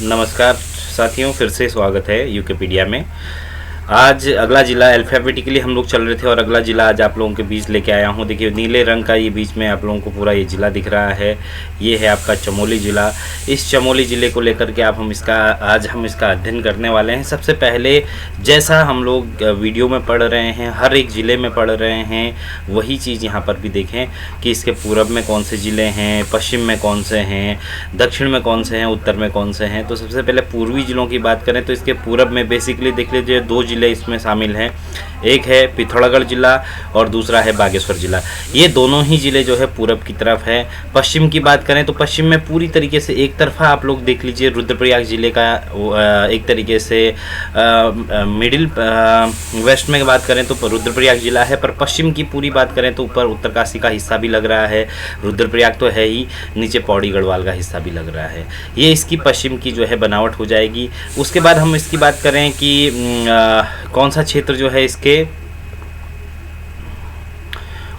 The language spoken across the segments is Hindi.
नमस्कार साथियों, फिर से स्वागत है यूकेपीडिया में। आज अगला ज़िला अल्फ़ाबेटिकली हम लोग चल रहे थे और अगला ज़िला आज आप लोगों के बीच लेके आया हूँ। देखिए नीले रंग का ये बीच में आप लोगों को पूरा ये ज़िला दिख रहा है। ये है आपका चमोली ज़िला। इस चमोली ज़िले को लेकर के आज हम इसका अध्ययन करने वाले हैं। सबसे पहले जैसा हम लोग वीडियो में पढ़ रहे हैं, हर एक ज़िले में पढ़ रहे हैं, वही चीज़ यहाँ पर भी देखें कि इसके पूरब में कौन से ज़िले हैं, पश्चिम में कौन से हैं, दक्षिण में कौन से हैं, उत्तर में कौन से हैं। तो सबसे पहले पूर्वी ज़िलों की बात करें तो इसके पूरब में बेसिकली देख लीजिए दो ज़िले इसमें शामिल हैं। एक है पिथौरागढ़ ज़िला और दूसरा है बागेश्वर ज़िला। ये दोनों ही ज़िले जो है पूरब की तरफ है। पश्चिम की बात करें तो पश्चिम में पूरी तरीके से एक तरफा आप लोग देख लीजिए रुद्रप्रयाग ज़िले का एक तरीके से मिडिल वेस्ट में बात करें तो रुद्रप्रयाग ज़िला है, पर पश्चिम की पूरी बात करें तो ऊपर उत्तरकाशी का हिस्सा भी लग रहा है। रुद्रप्रयाग तो है ही, नीचे पौड़ी गढ़वाल का हिस्सा भी लग रहा है। ये इसकी पश्चिम की जो है बनावट हो जाएगी। उसके बाद हम इसकी बात करें कि कौन सा क्षेत्र जो है इसके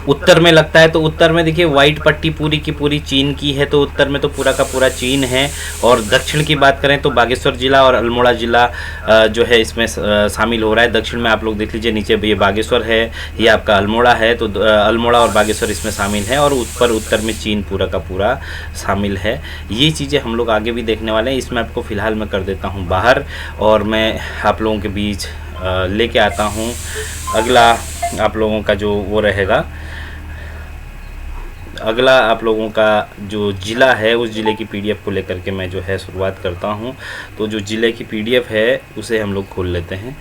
उत्तर में लगता है, तो उत्तर में देखिए वाइट पट्टी पूरी की पूरी चीन की है, तो उत्तर में तो पूरा का पूरा चीन है। और दक्षिण की बात करें तो बागेश्वर ज़िला और अल्मोड़ा ज़िला जो है इसमें शामिल हो रहा है। दक्षिण में आप लोग देख लीजिए नीचे ये बागेश्वर है, ये आपका अल्मोड़ा है, तो अल्मोड़ा और बागेश्वर इसमें शामिल है। और ऊपर उत्तर में चीन पूरा का पूरा शामिल है। ये चीज़ें हम लोग आगे भी देखने वाले हैं। इसमें आपको फ़िलहाल मैं कर देता हूँ बाहर और मैं आप लोगों के बीच लेके आता हूँ अगला आप लोगों का जो वो रहेगा। अगला आप लोगों का जो ज़िला है उस ज़िले की पीडीएफ को लेकर के मैं जो है शुरुआत करता हूं। तो जो ज़िले की पीडीएफ है उसे हम लोग खोल लेते हैं।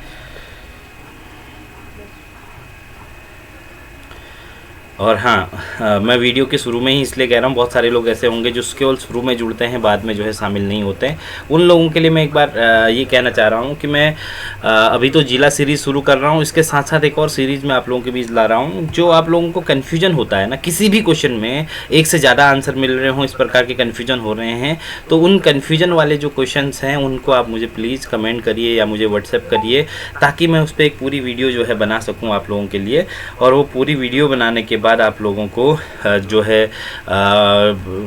और हाँ, मैं वीडियो के शुरू में ही इसलिए कह रहा हूँ, बहुत सारे लोग ऐसे होंगे जो केवल शुरू में जुड़ते हैं, बाद में जो है शामिल नहीं होते हैं। उन लोगों के लिए मैं एक बार ये कहना चाह रहा हूँ कि मैं अभी तो जिला सीरीज़ शुरू कर रहा हूँ, इसके साथ साथ एक और सीरीज़ मैं आप लोगों के बीच ला रहा हूँ। जो आप लोगों को कन्फ्यूजन होता है ना, किसी भी क्वेश्चन में एक से ज़्यादा आंसर मिल रहे हों, इस प्रकार के कन्फ्यूजन हो रहे हैं, तो उन कन्फ्यूजन वाले जो क्वेश्चन हैं उनको आप मुझे प्लीज़ कमेंट करिए या मुझे व्हाट्सएप करिए, ताकि मैं उस पर एक पूरी वीडियो जो है बना सकूँ आप लोगों के लिए। और वो पूरी वीडियो बनाने के बाद आप लोगों को जो है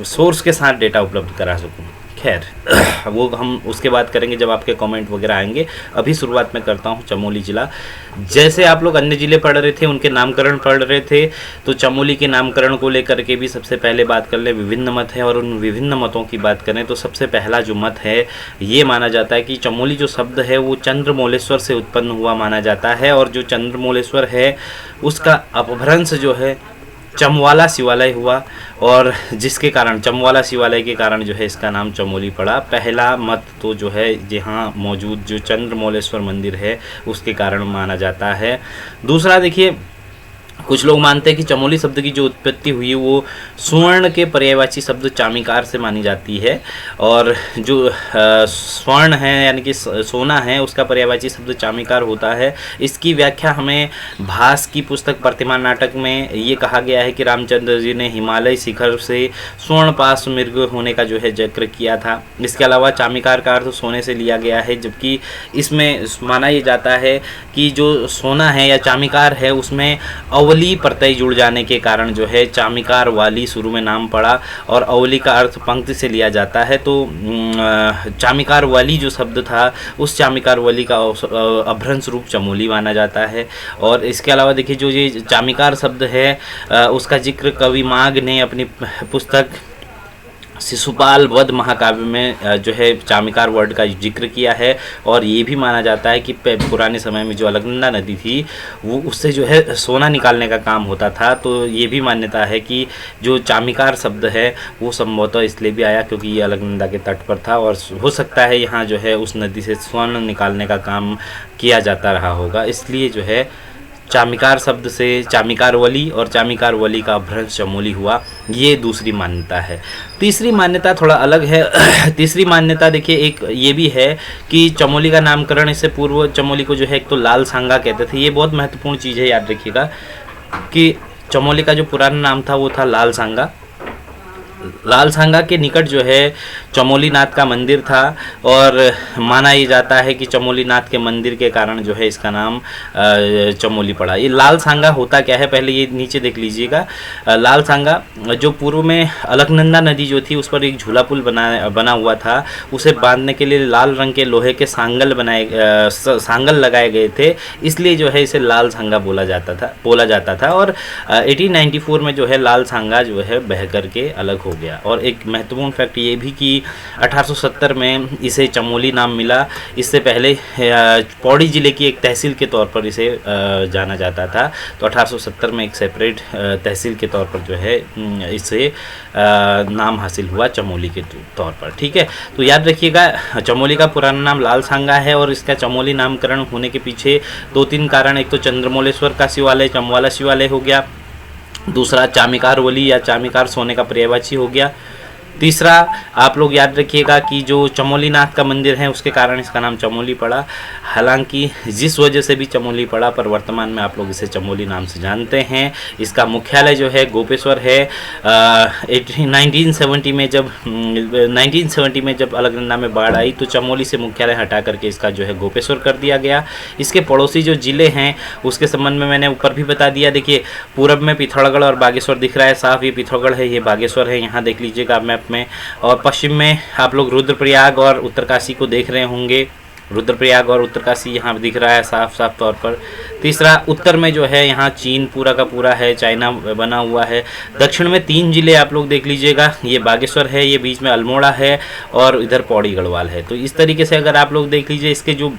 सोर्स के साथ डेटा उपलब्ध करा सकूं। खैर वो हम उसके बाद करेंगे जब आपके कमेंट वगैरह आएंगे। अभी शुरुआत में करता हूं चमोली ज़िला। जैसे आप लोग अन्य ज़िले पढ़ रहे थे, उनके नामकरण पढ़ रहे थे, तो चमोली के नामकरण को लेकर के भी सबसे पहले बात कर ले। विभिन्न मत हैं और उन विभिन्न मतों की बात करें तो सबसे पहला जो मत है, ये माना जाता है कि चमोली जो शब्द है वो चंद्रमौलेश्वर से उत्पन्न हुआ माना जाता है। और जो चंद्रमौलेश्वर है उसका अपभ्रंश जो है चमवाला शिवालय हुआ, और जिसके कारण चमवाला शिवालय के कारण जो है इसका नाम चमोली पड़ा। पहला मत तो जो है यहाँ मौजूद जो चंद्रमौलेश्वर मंदिर है उसके कारण माना जाता है। दूसरा देखिए, कुछ लोग मानते हैं कि चमोली शब्द की जो उत्पत्ति हुई वो स्वर्ण के पर्यायवाची शब्द चामिकार से मानी जाती है। और जो स्वर्ण है यानी कि सोना है उसका पर्यायवाची शब्द चामिकार होता है। इसकी व्याख्या हमें भास की पुस्तक प्रतिमा नाटक में ये कहा गया है कि रामचंद्र जी ने हिमालय शिखर से स्वर्ण पास मृग होने का जो है जिक्र किया था। इसके अलावा चामिकार का अर्थ सोने से लिया गया है, जबकि इसमें माना ये जाता है कि जो सोना है या चामिकार है उसमें अवली प्रत्यय जुड़ जाने के कारण जो है चामिकार वाली शुरू में नाम पड़ा, और अवली का अर्थ पंक्ति से लिया जाता है। तो चामिकार वाली जो शब्द था उस चामिकार वाली का अभ्रंश रूप चमोली माना जाता है। और इसके अलावा देखिए जो ये चामिकार शब्द है उसका जिक्र कवि माघ ने अपनी पुस्तक शिशुपाल वध महाकाव्य में जो है चामिकार वर्ड का जिक्र किया है। और ये भी माना जाता है कि पुराने समय में जो अलकनंदा नदी थी वो उससे जो है सोना निकालने का काम होता था। तो ये भी मान्यता है कि जो चामिकार शब्द है वो संभवतः इसलिए भी आया क्योंकि ये अलकनंदा के तट पर था, और हो सकता है यहाँ जो है उस नदी से स्वर्ण निकालने का काम किया जाता रहा होगा, इसलिए जो है चामिकार शब्द से चामिकार वली और चामिकार वली का भ्रंश चमोली हुआ। ये दूसरी मान्यता है। तीसरी मान्यता थोड़ा अलग है। तीसरी मान्यता देखिए एक ये भी है कि चमोली का नामकरण इससे पूर्व चमोली को जो है एक तो लाल सांगा कहते थे। ये बहुत महत्वपूर्ण चीज़ है, याद रखिएगा कि चमोली का जो पुराना नाम था वो था लाल सांगा। लाल सांगा के निकट जो है चमोली नाथ का मंदिर था और माना ये जाता है कि चमोली नाथ के मंदिर के कारण जो है इसका नाम चमोली पड़ा। ये लाल सांगा होता क्या है, पहले ये नीचे देख लीजिएगा। लाल सांगा जो पूर्व में अलकनंदा नदी जो थी उस पर एक झूला पुल बना हुआ था, उसे बांधने के लिए लाल रंग के लोहे के सांगल लगाए गए थे, इसलिए जो है इसे लाल सांगा बोला जाता था। और 1894 में जो है लाल सांगा जो है बह करके अलग हो गया। और एक महत्वपूर्ण फैक्ट ये भी कि 1870 में इसे चमोली नाम मिला। इससे पहले पौड़ी ज़िले की एक तहसील के तौर पर इसे जाना जाता था। तो 1870 में एक सेपरेट तहसील के तौर पर जो है इसे नाम हासिल हुआ चमोली के तौर पर। ठीक है, तो याद रखिएगा चमोली का पुराना नाम लाल सांगा है और इसका चमोली नामकरण होने के पीछे 2-3 कारण। एक तो चंद्रमौलेश्वर का शिवालय, चमवाला शिवालय हो गया। दूसरा चामिकार वली या चामिकार सोने का पर्यायवाची हो गया। तीसरा आप लोग याद रखिएगा कि जो चमोली नाथ का मंदिर है उसके कारण इसका नाम चमोली पड़ा। हालांकि जिस वजह से भी चमोली पड़ा, पर वर्तमान में आप लोग इसे चमोली नाम से जानते हैं। इसका मुख्यालय जो है गोपेश्वर है। 1970 में जब अलकनंदा में बाढ़ आई तो चमोली से मुख्यालय हटा करके इसका जो है गोपेश्वर कर दिया गया। इसके पड़ोसी जो ज़िले हैं उसके संबंध में मैंने ऊपर भी बता दिया। देखिए पूरब में पिथौरागढ़ और बागेश्वर दिख रहा है साफ, ये पिथौरागढ़ है, ये बागेश्वर है, यहाँ देख लीजिएगा मैप में। और पश्चिम में आप लोग रुद्रप्रयाग और उत्तरकाशी को देख रहे होंगे। रुद्रप्रयाग और उत्तरकाशी यहाँ दिख रहा है साफ तौर पर। तीसरा उत्तर में जो है यहाँ चीन पूरा का पूरा है, चाइना बना हुआ है। दक्षिण में 3 जिले आप लोग देख लीजिएगा, ये बागेश्वर है, ये बीच में अल्मोड़ा है और इधर पौड़ी गढ़वाल है। तो इस तरीके से अगर आप लोग देख लीजिए इसके जो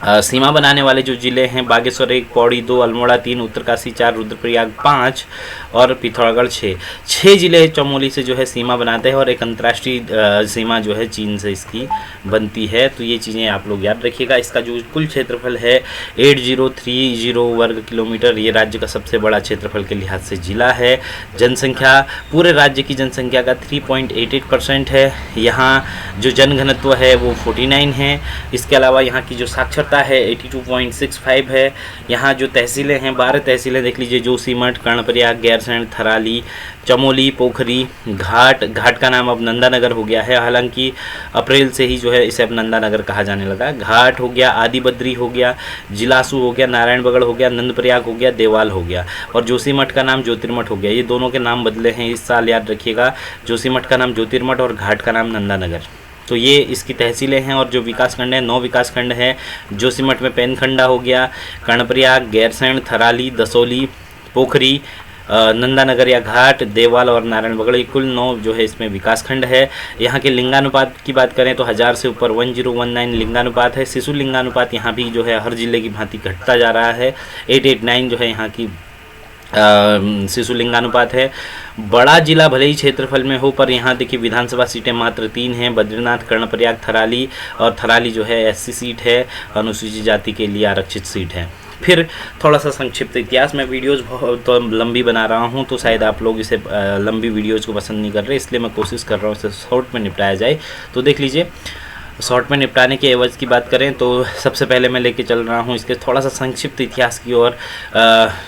सीमा बनाने वाले जो ज़िले हैं, बागेश्वर 1, पौड़ी 2, अल्मोड़ा 3, उत्तरकाशी 4, रुद्रप्रयाग 5 और पिथौरागढ़ 6 ज़िले चमोली से जो है सीमा बनाते हैं। और एक अंतर्राष्ट्रीय सीमा जो है चीन से इसकी बनती है। तो ये चीज़ें आप लोग याद रखिएगा। इसका जो कुल क्षेत्रफल है 8030 वर्ग किलोमीटर, ये राज्य का सबसे बड़ा क्षेत्रफल के लिहाज से ज़िला है। जनसंख्या पूरे राज्य की जनसंख्या का 3.88% है। यहाँ जो जनघनत्व है वो 49 है। इसके अलावा यहाँ की जो साक्षरता है 82.65 है। यहाँ जो तहसीलें हैं 12 तहसीलें देख लीजिए, जोशीमठ, कर्णप्रयाग, गैरसैंण, थराली, चमोली, पोखरी, घाट का नाम अब नंदानगर हो गया है। हालांकि अप्रैल से ही जो है इसे अब नंदानगर कहा जाने लगा। घाट हो गया, आदिबद्री हो गया, जिलासू हो गया, नारायणबगड़ हो गया, नंदप्रयाग हो गया, देवाल हो गया और जोशीमठ का नाम ज्योतिर्मठ हो गया। ये दोनों के नाम बदले हैं इस साल, याद रखिएगा। जोशीमठ का नाम ज्योतिर्मठ और घाट का नाम नंदानगर। तो ये इसकी तहसीलें हैं। और जो विकासखंड है 9 विकासखंड है। जोशीमठ में पेनखंडा हो गया, कर्णप्रयाग, गैरसैंण, थराली, दसोली, पोखरी, नंदानगर या घाट, देवाल और नारायणबगड़, कुल 9 जो है इसमें विकासखंड है। यहाँ के लिंगानुपात की बात करें तो 1000 से ऊपर 1019 लिंगानुपात है। शिशु लिंगानुपात यहाँ भी जो है हर जिले की भांति घटता जा रहा है। 889 जो है यहाँ की शिशु लिंगानुपात है। बड़ा जिला भले ही क्षेत्रफल में हो, पर यहाँ देखिए विधानसभा सीटें मात्र 3 हैं, बद्रीनाथ, कर्णप्रयाग, थराली। और थराली जो है SC सीट है, अनुसूचित जाति के लिए आरक्षित सीट है। फिर थोड़ा सा संक्षिप्त इतिहास में वीडियोज़ बहुत लंबी बना रहा हूँ, तो शायद आप लोग इसे लंबी वीडियोज़ को पसंद नहीं कर रहे, इसलिए मैं कोशिश कर रहा हूँ इसे शॉर्ट में निपटाया जाए। तो देख लीजिए, शॉर्ट में निपटाने के एवज की बात करें तो सबसे पहले मैं लेके चल रहा हूँ इसके थोड़ा सा संक्षिप्त इतिहास की ओर।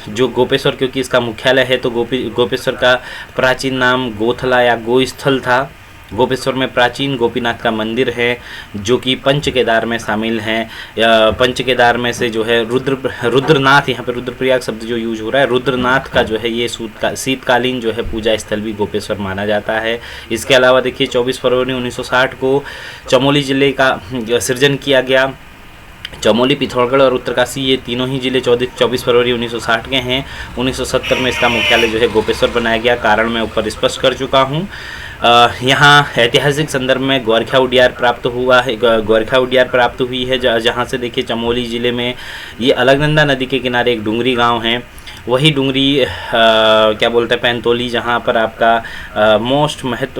जो गोपेश्वर, क्योंकि इसका मुख्यालय है तो गोपेश्वर का प्राचीन नाम गोथला या गोस्थल था। गोपेश्वर में प्राचीन गोपीनाथ का मंदिर है जो कि पंच केदार में शामिल है। पंच केदार में से जो है रुद्रनाथ, यहाँ पे रुद्रप्रयाग शब्द जो यूज हो रहा है, रुद्रनाथ का जो है ये शीतकालीन जो है पूजा स्थल भी गोपेश्वर माना जाता है। इसके अलावा देखिए 24 फरवरी 1960 को चमोली ज़िले का सृजन किया गया। चमोली, पिथौरागढ़ और उत्तरकाशी ये तीनों ही जिले 24 फरवरी 1960 के हैं। 1970 में इसका मुख्यालय जो है गोपेश्वर बनाया गया। कारण मैं ऊपर स्पष्ट कर चुका हूँ। यहाँ ऐतिहासिक संदर्भ में गोरखा उडियार प्राप्त हुई है, जहाँ से देखिए चमोली ज़िले में ये अलकनंदा नदी के किनारे एक डुंगरी गांव है। वही डुंगरी क्या बोलते हैं, पैंतोली, जहाँ पर आपका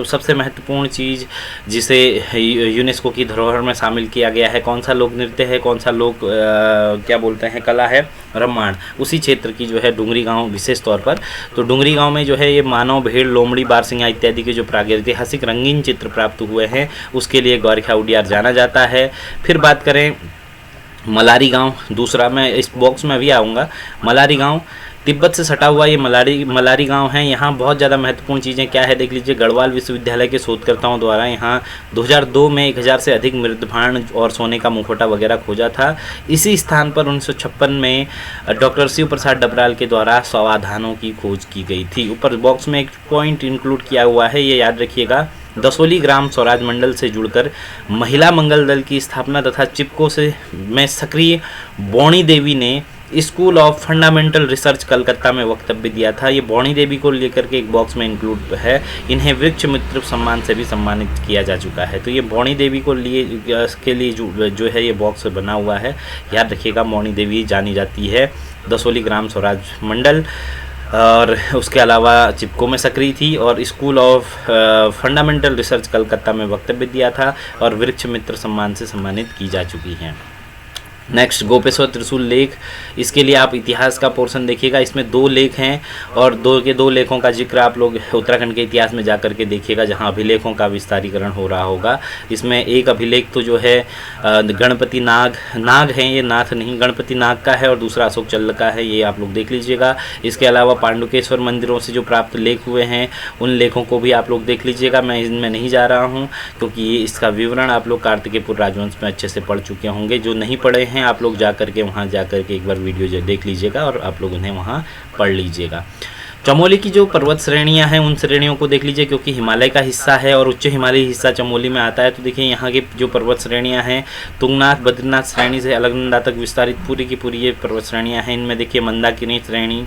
सबसे महत्वपूर्ण चीज़ जिसे यूनेस्को की धरोहर में शामिल किया गया है, कौन सा लोक नृत्य है, कौन सा लोक क्या बोलते हैं कला है, ब्रह्मांड, उसी क्षेत्र की जो है डुंगरी गांव विशेष तौर पर। तो डुंगरी गांव में जो है ये मानव, भेड़, लोमड़ी, बारसिंगा इत्यादि के जो प्रागैतिहासिक रंगीन चित्र प्राप्त हुए हैं उसके लिए गोरखा उडियार जाना जाता है। फिर बात करें मलारी गांव, दूसरा, मैं इस बॉक्स में अभी आऊँगा। मलारी गांव तिब्बत से सटा हुआ ये मलारी गांव है। यहाँ बहुत ज़्यादा महत्वपूर्ण चीज़ें क्या है देख लीजिए। गढ़वाल विश्वविद्यालय के शोधकर्ताओं द्वारा यहाँ 2002 में 1000 से अधिक मृदभांड और सोने का मुखौटा वगैरह खोजा था। इसी स्थान पर 1956 में डॉक्टर शिव प्रसाद डबराल के द्वारा समाधानों की खोज की गई थी। ऊपर बॉक्स में एक पॉइंट इंक्लूड किया हुआ है, ये याद रखिएगा। दसोली ग्राम स्वराज मंडल से जुड़कर महिला मंगल दल की स्थापना तथा चिपको में सक्रिय बौणी देवी ने school of fundamental research Calcutta में वक्तव्य दिया था। ये बौणी देवी को लेकर के एक बॉक्स में इंक्लूड है। इन्हें वृक्ष मित्र सम्मान से भी सम्मानित किया जा चुका है। तो ये बौणी देवी को के लिए जो है ये बॉक्स बना हुआ है, याद रखिएगा। बौणी देवी जानी जाती है दसोली ग्राम स्वराज मंडल, और उसके अलावा चिपको में सक्रिय थी और school of fundamental research Calcutta में वक्तव्य दिया था और वृक्ष मित्र सम्मान से सम्मानित की जा चुकी हैं। नेक्स्ट, गोपेश्वर त्रिशूल लेख। इसके लिए आप इतिहास का पोर्शन देखिएगा। इसमें 2 लेख हैं और 2 लेखों का जिक्र आप लोग उत्तराखंड के इतिहास में जा कर के देखिएगा, जहां अभिलेखों का विस्तारीकरण हो रहा होगा। इसमें एक अभिलेख तो जो है गणपति नाग हैं, ये नाथ नहीं, गणपति नाग का है, और दूसरा अशोक चल्ल का है, ये आप लोग देख लीजिएगा। इसके अलावा पांडुकेश्वर मंदिरों से जो प्राप्त लेख हुए हैं उन लेखों को भी आप लोग देख लीजिएगा। मैं इनमें नहीं जा रहा हूँ क्योंकि इसका विवरण आप लोग कार्तिकेयपुर राजवंश में अच्छे से पढ़ चुके होंगे। जो नहीं पढ़े हैं आप लोग जा करके वहाँ जा करके एक बार वीडियो देख लीजिएगा और आप लोग उन्हें वहाँ पढ़ लीजिएगा। चमोली की जो पर्वत श्रेणियां हैं उन श्रेणियों को देख लीजिए, क्योंकि हिमालय का हिस्सा है और उच्च हिमालयी हिस्सा चमोली में आता है। तो देखिए यहाँ की जो पर्वत श्रेणियां हैं, तुंगनाथ बद्रीनाथ श्रेणी से अलकनंदा तक विस्तारित पूरी की पूरी ये पर्वत श्रेणियां हैं। इनमें देखिए मंदाकिनी श्रेणी,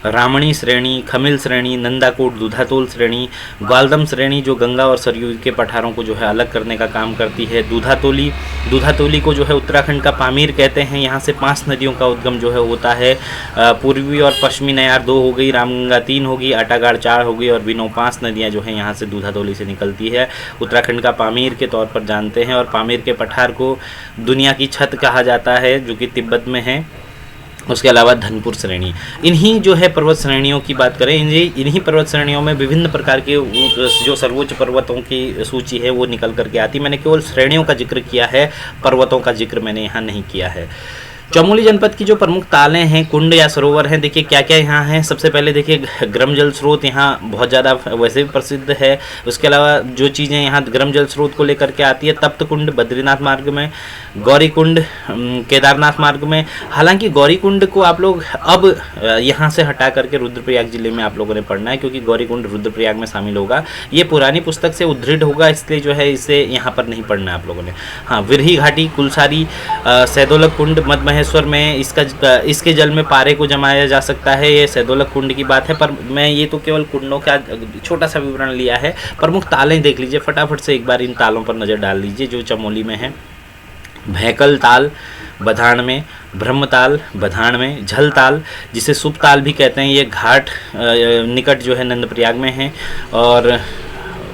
रामणी श्रेणी, खमिल श्रेणी, नंदाकोट, दूधातोल श्रेणी, ग्वालदम श्रेणी जो गंगा और सरयू के पठारों को जो है अलग करने का काम करती है। दूधातोली को जो है उत्तराखंड का पामीर कहते हैं। यहाँ से 5 नदियों का उद्गम जो है होता है। पूर्वी और पश्चिमी नयार 2 हो गई, रामगंगा 3 होगी, आटागाड़ 4 होगी और बिनो 5 नदियाँ जो है यहाँ से दूधातोली से निकलती है। उत्तराखंड का पामीर के तौर पर जानते हैं और पामीर के पठार को दुनिया की छत कहा जाता है, जो कि तिब्बत में है। उसके अलावा धनपुर श्रेणी, इन्हीं जो है पर्वत श्रेणियों की बात करें, इन्हीं पर्वत श्रेणियों में विभिन्न प्रकार के जो सर्वोच्च पर्वतों की सूची है वो निकल करके आती। मैंने केवल श्रेणियों का जिक्र किया है, पर्वतों का जिक्र मैंने यहाँ नहीं किया है। चमोली जनपद की जो प्रमुख तालें हैं, कुंड या सरोवर हैं, देखिए क्या क्या यहाँ है। सबसे पहले देखिए गर्म जल स्रोत यहाँ बहुत ज़्यादा वैसे भी प्रसिद्ध है। उसके अलावा जो चीज़ें यहाँ गर्म जल स्रोत को लेकर के आती है, तप्त कुंड बद्रीनाथ मार्ग में, गौरी कुंड केदारनाथ मार्ग में। हालांकि गौरी कुंड को आप लोग अब यहाँ से हटा करके रुद्रप्रयाग जिले में आप लोगों ने पढ़ना है, क्योंकि गौरी कुंड रुद्रप्रयाग में शामिल होगा। ये पुरानी पुस्तक से उद्धृत होगा, इसलिए जो है इसे यहाँ पर नहीं पढ़ना है आप लोगों ने। हाँ, विरही घाटी, कुलसारी, सैदोलक कुंड मध्य में इसके जल में पारे को जमाया जा सकता है। ये सैदोलक कुंड की बात है, पर मैं ये तो केवल कुंडों का छोटा सा विवरण लिया है। प्रमुख तालें देख लीजिए, फटाफट से एक बार इन तालों पर नज़र डाल लीजिए जो चमोली में है। भैकल ताल बधान में, ब्रह्मताल बधान में, झल ताल जिसे सुप ताल भी कहते हैं, ये घाट निकट जो है नंदप्रयाग में है। और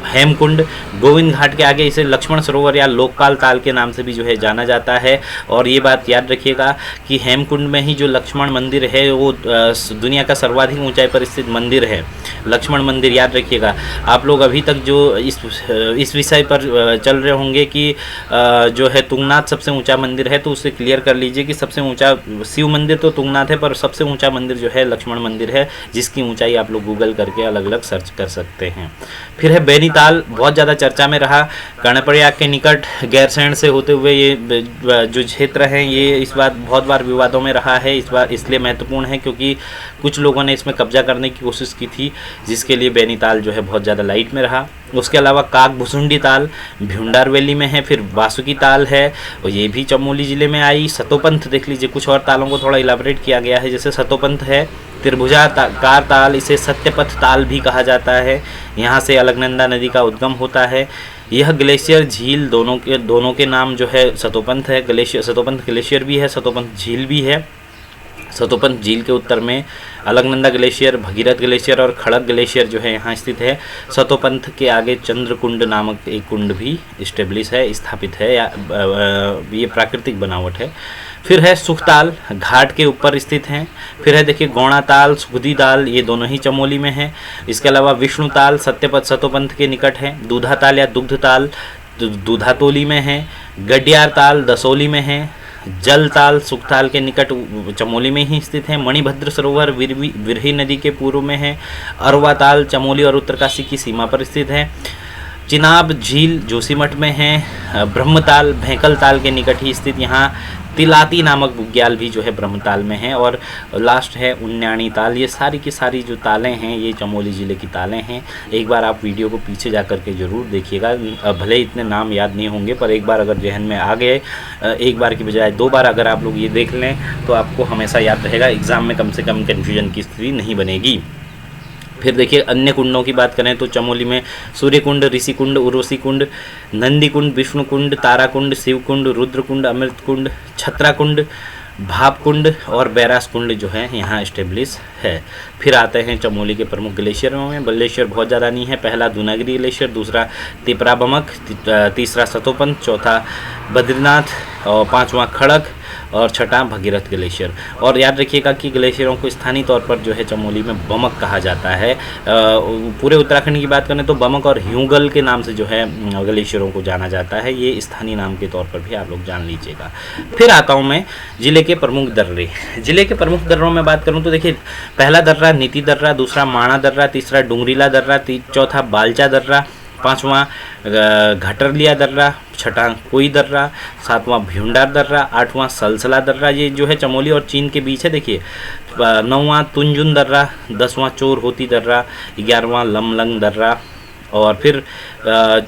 हेमकुंड गोविंद घाट के आगे इसे लक्ष्मण सरोवर या लोकपाल ताल के नाम से भी जो है जाना जाता है। और ये बात याद रखिएगा कि हेमकुंड में ही जो लक्ष्मण मंदिर है वो दुनिया का सर्वाधिक ऊंचाई पर स्थित मंदिर है, लक्ष्मण मंदिर, याद रखिएगा। आप लोग अभी तक जो इस विषय पर चल रहे होंगे कि जो है तुंगनाथ सबसे ऊंचा मंदिर है, तो उसे क्लियर कर लीजिए कि सबसे ऊंचा शिव मंदिर तो तुंगनाथ है, पर सबसे ऊंचा मंदिर जो है लक्ष्मण मंदिर है, जिसकी ऊंचाई आप लोग गूगल करके अलग अलग सर्च कर सकते हैं। फिर है बैनीताल, बहुत ज़्यादा चर्चा में रहा, कर्णप्रयाग के निकट गैरसैंण से होते हुए ये जो क्षेत्र है ये इस बार बहुत बार विवादों में रहा है। इस बार इसलिए महत्वपूर्ण है क्योंकि कुछ लोगों ने इसमें कब्जा करने की कोशिश की थी, जिसके लिए बैनीताल जो है बहुत ज़्यादा लाइट में रहा। उसके अलावा काक भुसुंडी ताल भ्यूंडार वैली में है। फिर वासुकी ताल है और ये भी चमोली ज़िले में आई। सतोपंथ देख लीजिए, कुछ और तालों को थोड़ा इलाबरेट किया गया है, जैसे सतोपंथ है। त्रिभुजाकार ताल, इसे सत्यपथ ताल भी कहा जाता है, यहाँ से अलकनंदा नदी का उद्गम होता है। यह ग्लेशियर झील दोनों के नाम जो है सतोपंथ है, ग्लेशियर सतोपंथ ग्लेशियर भी है, सतोपंथ झील भी है। सतोपंथ झील के उत्तर में अलकनंदा ग्लेशियर, भगीरथ ग्लेशियर और खड़क ग्लेशियर जो है यहाँ स्थित है। सतोपंथ के आगे चंद्रकुंड नामक एक कुंड भी स्टेब्लिश है, स्थापित है, या ये प्राकृतिक बनावट है। फिर है सुखताल, घाट के ऊपर स्थित हैं। फिर है देखिए गौणा ताल, सुखदी ताल, ये दोनों ही चमोली में है। इसके अलावा विष्णु ताल सतोपंथ के निकट है। दूधा ताल या दुग्ध ताल दूधातोली में है। गडियार ताल दसोली में है। जलताल सुखताल के निकट चमोली में ही स्थित है। मणिभद्र सरोवर विरही नदी के पूर्व में है। अरवा ताल चमोली और उत्तरकाशी की सीमा पर स्थित है। चिनाब झील जोशीमठ में है। ब्रह्मताल भैंकल ताल के निकट ही स्थित यहाँ तिलाती नामक बुग्याल भी जो है ब्रह्मताल में है। और लास्ट है उन्याणी ताल। ये सारी की सारी जो तालें हैं ये चमोली ज़िले की तालें हैं। एक बार आप वीडियो को पीछे जा कर के ज़रूर देखिएगा। भले इतने नाम याद नहीं होंगे पर एक बार अगर जहन में आ गए, एक बार की बजाय 2 बार अगर आप लोग ये देख लें तो आपको हमेशा याद रहेगा। एग्ज़ाम में कम से कम कन्फ्यूजन की स्थिति नहीं बनेगी। फिर देखिए अन्य कुंडों की बात करें तो चमोली में सूर्य कुंड, ऋषि कुंड, उर्वशी कुंड, नंदी कुंड, विष्णु कुंड, तारा कुंड, शिव कुंड, रुद्र कुंड, अमृत कुंड, छत्रा कुंड, भाप कुंड और बैरास कुंड जो है यहाँ स्टेब्लिश है। फिर आते हैं चमोली के प्रमुख ग्लेशियरों में। ग्लेशियर बहुत ज़्यादा नहीं है। पहला दूनागिरी ग्लेशियर, दूसरा तिपरा बमक, तीसरा सतोपन, चौथा बद्रीनाथ और 5वां खड़क और 6वां भगीरथ ग्लेशियर। और याद रखिएगा कि ग्लेशियरों को स्थानीय तौर पर जो है चमोली में बमक कहा जाता है। पूरे उत्तराखंड की बात करें तो बमक और ह्यूगल के नाम से जो है ग्लेशियरों को जाना जाता है। ये स्थानीय नाम के तौर पर भी आप लोग जान लीजिएगा। फिर आता हूँ मैं जिले के प्रमुख दर्रे। जिले के प्रमुख दर्रों में बात करूँ तो देखिए पहला दर्रा नीति दर्रा, दूसरा माणा दर्रा, तीसरा डुंगरीला दर्रा, चौथा बालचा दर्रा, 5वां घटरलिया दर्रा, 6वां कोई दर्रा, 7वां भ्यूंडार दर्रा, 8वां सलसला दर्रा। ये जो है चमोली और चीन के बीच है। देखिए 9वां तुंजुन दर्रा, 10वां चोर होती दर्रा, 11वां लमलंग दर्रा। और फिर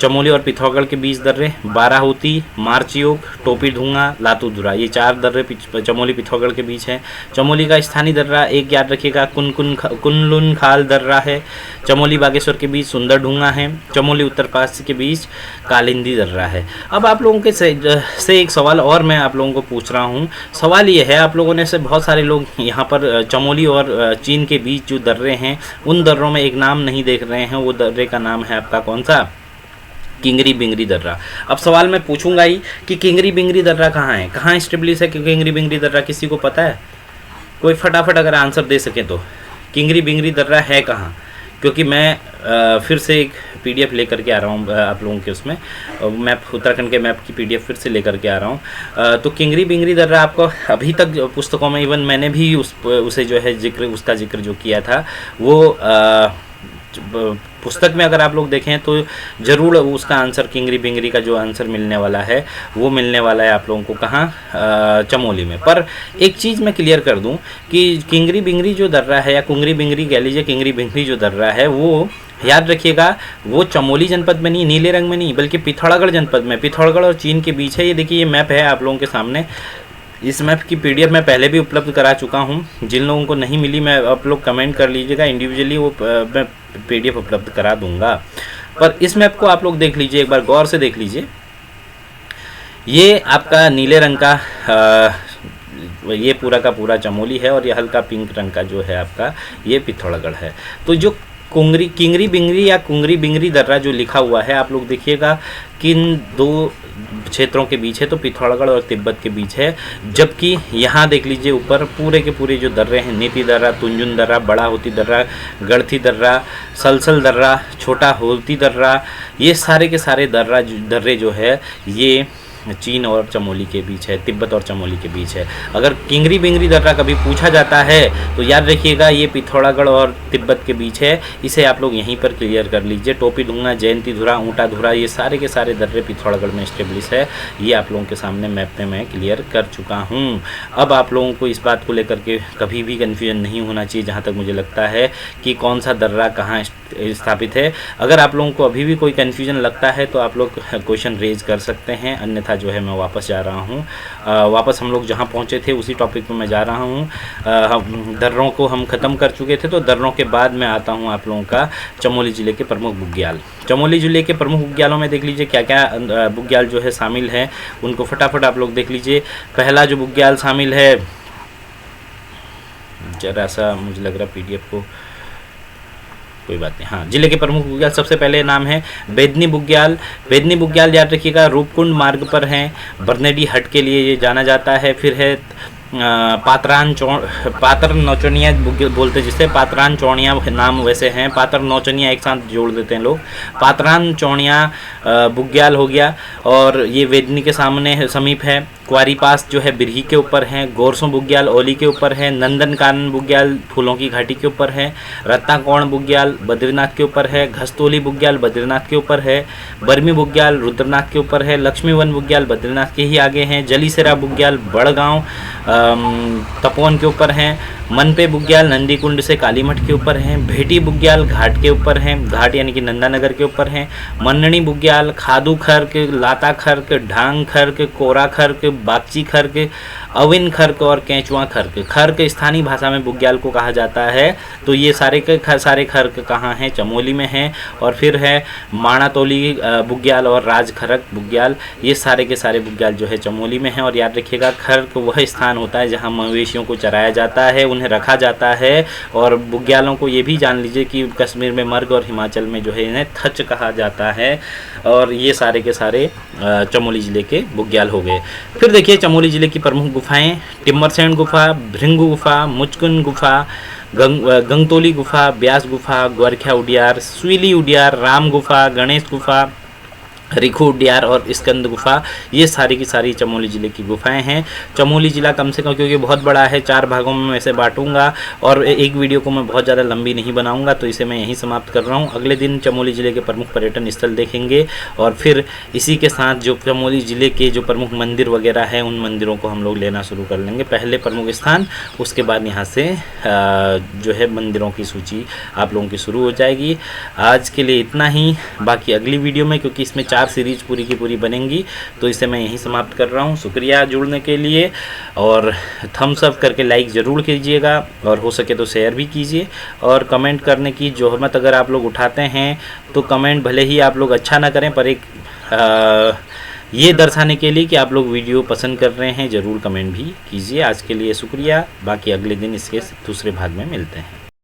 चमोली और पिथौरागढ़ के बीच दर्रे 12 होती, मार्चयोग, टोपी ढूंगा, लातू धुरा। ये 4 दर्रे चमोली पिथौरागढ़ के बीच हैं। चमोली का स्थानीय दर्रा एक याद रखिएगा कुनलुन खाल दर्रा है। चमोली बागेश्वर के बीच सुंदर ढूंगा है। चमोली उत्तरकाशी के बीच कालिंदी दर्रा है। अब आप लोगों के से एक सवाल और मैं आप लोगों को पूछ रहा हूँ। सवाल ये है, आप लोगों ने से बहुत सारे लोग यहाँ पर चमोली और चीन के बीच जो दर्रे हैं उन दर्रों में एक नाम नहीं देख रहे हैं। वो दर्रे का नाम है आपका कौन सा? किंगरी बिंगरी दर्रा। अब सवाल मैं पूछूंगा ही कि किंगरी बिंगरी दर्रा कहाँ है, कहाँ स्टेब्लिश है किंगरी बिंगरी दर्रा? किसी को पता है? कोई फटाफट अगर आंसर दे सके तो। किंगरी बिंगरी दर्रा है कहाँ? क्योंकि मैं फिर से एक PDF लेकर के आ रहा हूँ आप लोगों के उसमें मैप, उत्तराखंड के मैप की PDF फिर से लेकर के आ रहा हूँ। तो किंगरी बिंगरी दर्रा आपको अभी तक पुस्तकों में, इवन मैंने भी उसे जो है उसका जिक्र जो किया था वो पुस्तक में अगर आप लोग देखें तो ज़रूर उसका आंसर किंगरी बिंगरी का जो आंसर मिलने वाला है वो मिलने वाला है आप लोगों को कहाँ? चमोली में। पर एक चीज़ मैं क्लियर कर दूं कि किंगरी बिंगरी जो दर्रा है या कुंगरी बिंगरी कह लीजिए, किंगरी बिंगरी जो दर्रा है वो याद रखिएगा वो चमोली जनपद में नहीं, नीले रंग में नहीं, बल्कि पिथौरागढ़ जनपद में, पिथौरागढ़ और चीन के बीच है। ये देखिए ये मैप है आप लोगों के सामने। इस मैप की PDF मैं पहले भी उपलब्ध करा चुका हूँ। जिन लोगों को नहीं मिली मैं आप लोग कमेंट कर लीजिएगा, इंडिविजुअली वो मैं PDF उपलब्ध करा दूंगा। पर इस मैप को आप लोग देख लीजिए, एक बार गौर से देख लीजिए। ये आपका नीले रंग का ये पूरा का पूरा चमोली है और ये हल्का पिंक रंग का जो है आपका ये पिथौरागढ़ है। तो जो किंगरी बिंगरी या कुंगरी बिंगरी दर्रा जो लिखा हुआ है आप लोग देखिएगा किन 2 क्षेत्रों के बीच है, तो पिथौरागढ़ और तिब्बत के बीच है। जबकि यहाँ देख लीजिए ऊपर पूरे के पूरे जो दर्रे हैं, नीति दर्रा, तुंजुन दर्रा, बड़ा होती दर्रा, गढ़थी दर्रा, सलसल दर्रा, छोटा होती दर्रा, ये सारे के सारे दर्रे जो है ये चीन और चमोली के बीच है, तिब्बत और चमोली के बीच है। अगर किंगरी बिंगरी दर्रा कभी पूछा जाता है तो याद रखिएगा ये पिथौरागढ़ और तिब्बत के बीच है। इसे आप लोग यहीं पर क्लियर कर लीजिए। टोपी ढूंगा, जयंती धुरा, ऊँटा धुरा, ये सारे के सारे दर्रे पिथौरागढ़ में स्टेब्लिश है। ये आप लोगों के सामने मैप में मैं क्लियर कर चुका हूँ। अब आप लोगों को इस बात को लेकर के कभी भी कन्फ्यूजन नहीं होना चाहिए, जहाँ तक मुझे लगता है कि कौन सा दर्रा कहाँ स्थापित है। अगर आप लोगों को अभी भी कोई कन्फ्यूजन लगता है तो आप लोग क्वेश्चन रेज कर सकते हैं, अन्यथा जो है मैं वापस जा रहा हूँ। वापस हम लोग जहाँ पहुँचे थे उसी टॉपिक पर मैं जा रहा हूँ। दर्रों को हम ख़त्म कर चुके थे, तो दर्रों के बाद मैं आता हूँ आप लोगों का चमोली ज़िले के प्रमुख बुग्याल। चमोली ज़िले के प्रमुख बुग्यालों में देख लीजिए क्या क्या बुग्याल जो है शामिल है, उनको फटाफट आप लोग देख लीजिए। पहला जो बुग्याल शामिल है, जरा सा मुझे लग रहा PDF को कोई बात नहीं। हाँ, जिले के प्रमुख बुग्याल सबसे पहले नाम है बेदनी बुग्याल। बेदनी बुग्याल याद रखिएगा रूपकुंड मार्ग पर है, बरनेडी हट के लिए ये जाना जाता है। फिर है पातर नौचनिया बोलते जिसे, पातरान चौड़िया नाम वैसे हैं, पातर नौचनिया एक साथ जोड़ देते हैं लोग। पातरान चौड़िया बुग्याल हो गया और ये वेदनी के सामने समीप है। क्वारी पास जो है बिरही के ऊपर है, गोरसों बुग्याल ओली के ऊपर है, नंदनकानन बुग्याल फूलों की घाटी के ऊपर है, रत्नाकोण बुग्याल बद्रीनाथ के ऊपर है, घस्तोली बुग्याल बद्रीनाथ के ऊपर है, बर्मी बुग्याल रुद्रनाथ के ऊपर है, लक्ष्मीवन बुग्याल बद्रीनाथ के ही आगे हैं, जलीसेरा बुग्याल बड़गांव तपोवन के ऊपर हैं, मनपे बुग्याल नंदीकुंड से कालीमठ के ऊपर हैं, भेटी बुग्याल घाट के ऊपर हैं, घाट यानी कि नंदानगर के ऊपर हैं, मन्नणी बुग्याल खादू खर्क लाता खर्क ढांग खर्क कोरा खर्क बागची खर्क अविन खर्क और केंचुआ खर्क। खर्क स्थानीय भाषा में बुग्याल को कहा जाता है। तो ये सारे के सारे खर्क कहाँ हैं? चमोली में हैं। और फिर है माणातोली बुग्याल और राज खर्क बुग्याल, ये सारे के सारे बुग्याल जो है चमोली में हैं। और याद रखिएगा खर्क वह स्थान होता है जहाँ मवेशियों को चराया जाता है, उन्हें रखा जाता है। और बुग्यालों को ये भी जान लीजिए कि कश्मीर में मर्ग और हिमाचल में जो है इन्हें थच कहा जाता है। और ये सारे के सारे चमोली ज़िले के बुग्याल हो गए। फिर देखिए चमोली ज़िले की प्रमुख गुफाएं, टिम्बरसैंड गुफा, भृंगु गुफा, मुचकुन गुफा, गंगतोली गुफा, ब्यास गुफा, ग्वारख्या उडियार, सुईली उडियार, राम गुफा, गणेश गुफा, रिखू उडियार और स्कंद गुफा, ये सारी की सारी चमोली ज़िले की गुफाएं हैं। चमोली ज़िला कम से कम क्योंकि बहुत बड़ा है, 4 भागों में मैं इसे बांटूंगा और एक वीडियो को मैं बहुत ज़्यादा लंबी नहीं बनाऊंगा, तो इसे मैं यहीं समाप्त कर रहा हूं। अगले दिन चमोली ज़िले के प्रमुख पर्यटन स्थल देखेंगे और फिर इसी के साथ जो चमोली ज़िले के जो प्रमुख मंदिर वगैरह हैं उन मंदिरों को हम लोग लेना शुरू कर लेंगे। पहले प्रमुख स्थान, उसके बाद यहाँ से जो है मंदिरों की सूची आप लोगों की शुरू हो जाएगी। आज के लिए इतना ही, बाकी अगली वीडियो में, क्योंकि इसमें 4 सीरीज पूरी की पूरी बनेंगी, तो इसे मैं यहीं समाप्त कर रहा हूँ। शुक्रिया जुड़ने के लिए और थम्स अप करके लाइक ज़रूर कीजिएगा और हो सके तो शेयर भी कीजिए। और कमेंट करने की जोहमत अगर आप लोग उठाते हैं तो कमेंट भले ही आप लोग अच्छा ना करें, पर एक ये दर्शाने के लिए कि आप लोग वीडियो पसंद कर रहे हैं, ज़रूर कमेंट भी कीजिए। आज के लिए शुक्रिया, बाकी अगले दिन इसके दूसरे भाग में मिलते हैं।